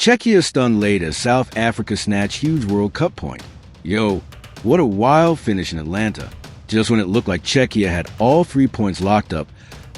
Czechia stunned late as South Africa snatched huge World Cup point. Yo, what a wild finish in Atlanta. Just when it looked like Czechia had all 3 points locked up,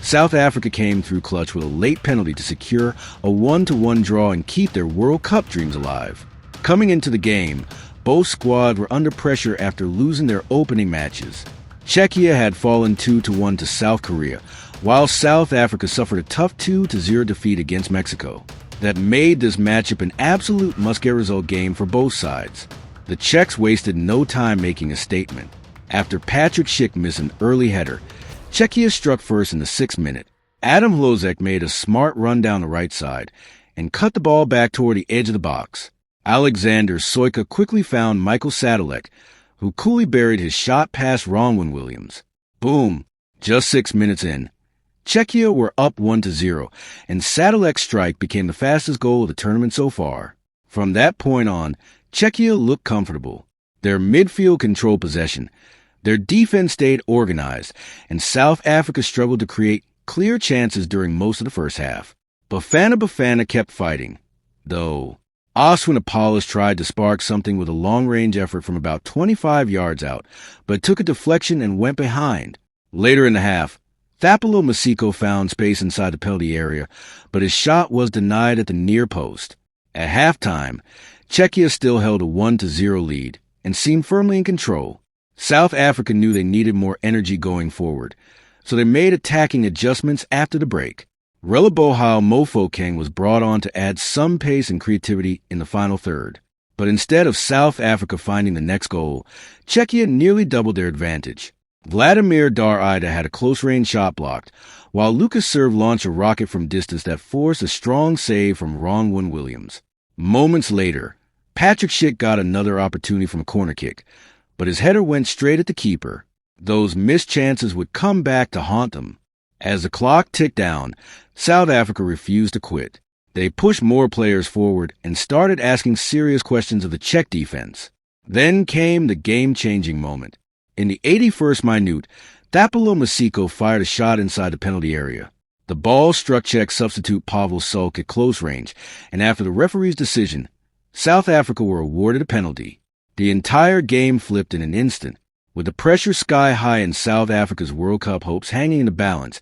South Africa came through clutch with a late penalty to secure a 1-1 draw and keep their World Cup dreams alive. Coming into the game, both squads were under pressure after losing their opening matches. Czechia had fallen 2-1 to South Korea, while South Africa suffered a tough 2-0 defeat against Mexico. That made this matchup an absolute must-get-result game for both sides. The Czechs wasted no time making a statement. After Patrick Schick missed an early header, Czechia struck first in the 6th minute. Adam Hlozek made a smart run down the right side and cut the ball back toward the edge of the box. Alexander Soyka quickly found Michal Sadílek, who coolly buried his shot past Ronwen Williams. Boom! Just 6 minutes in, Czechia were up 1-0, and Sadílek's strike became the fastest goal of the tournament so far. From that point on, Czechia looked comfortable. Their midfield controlled possession. Their defense stayed organized, and South Africa struggled to create clear chances during most of the first half. Bafana kept fighting, though. Oswin Apollos tried to spark something with a long-range effort from about 25 yards out, but took a deflection and went behind. Later in the half, Teboho Mokoena found space inside the penalty area, but his shot was denied at the near post. At halftime, Czechia still held a 1-0 lead and seemed firmly in control. South Africa knew they needed more energy going forward, so they made attacking adjustments after the break. Teboho Mokoena was brought on to add some pace and creativity in the final third. But instead of South Africa finding the next goal, Czechia nearly doubled their advantage. Vladimir Darida had a close-range shot blocked, while Lucas Serve launched a rocket from distance that forced a strong save from Ronwen Williams. Moments later, Patrick Schick got another opportunity from a corner kick, but his header went straight at the keeper. Those missed chances would come back to haunt them. As the clock ticked down, South Africa refused to quit. They pushed more players forward and started asking serious questions of the Czech defense. Then came the game-changing moment. In the 81st minute, Teboho Mokoena fired a shot inside the penalty area. The ball struck Czech substitute Pavel Sulk at close range, and after the referee's decision, South Africa were awarded a penalty. The entire game flipped in an instant. With the pressure sky-high in South Africa's World Cup hopes hanging in the balance,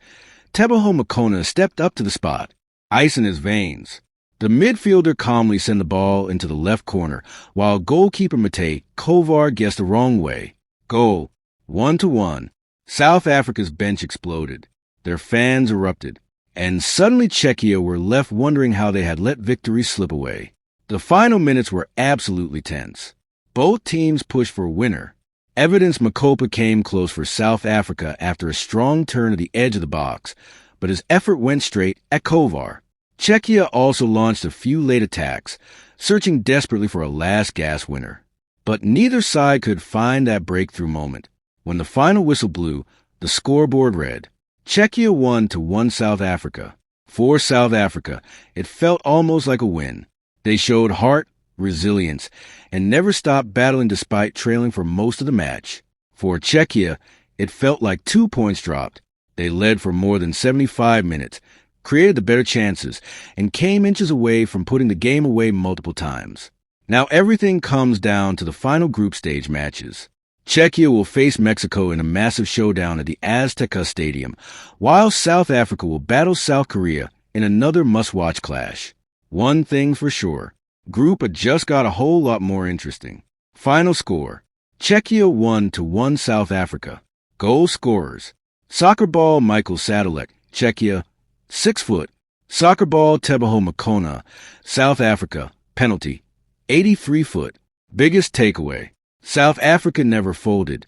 Teboho Mokoena stepped up to the spot, ice in his veins. The midfielder calmly sent the ball into the left corner, while goalkeeper Matej Kovar guessed the wrong way. Goal. 1-1. South Africa's bench exploded. Their fans erupted. And suddenly Czechia were left wondering how they had let victory slip away. The final minutes were absolutely tense. Both teams pushed for a winner. Evidence Makopa came close for South Africa after a strong turn at the edge of the box, but his effort went straight at Kovar. Czechia also launched a few late attacks, searching desperately for a last-gasp winner. But neither side could find that breakthrough moment. When the final whistle blew, the scoreboard read, Czechia 1-1 South Africa. For South Africa, it felt almost like a win. They showed heart, resilience, and never stopped battling despite trailing for most of the match. For Czechia, it felt like 2 points dropped. They led for more than 75 minutes, created the better chances, and came inches away from putting the game away multiple times. Now everything comes down to the final group stage matches. Czechia will face Mexico in a massive showdown at the Azteca Stadium, while South Africa will battle South Korea in another must-watch clash. One thing for sure, Group A just got a whole lot more interesting. Final score, Czechia 1-1 South Africa. Goal scorers, soccer ball Michal Sadílek, Czechia, 6 foot. Soccer ball Teboho Mokoena, South Africa, penalty, 83 foot. Biggest takeaway, South Africa never folded,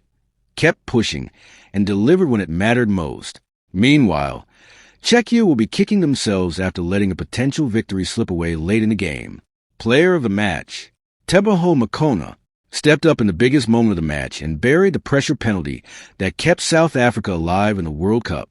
kept pushing, and delivered when it mattered most. Meanwhile, Czechia will be kicking themselves after letting a potential victory slip away late in the game. Player of the match, Teboho Mokoena, stepped up in the biggest moment of the match and buried the pressure penalty that kept South Africa alive in the World Cup.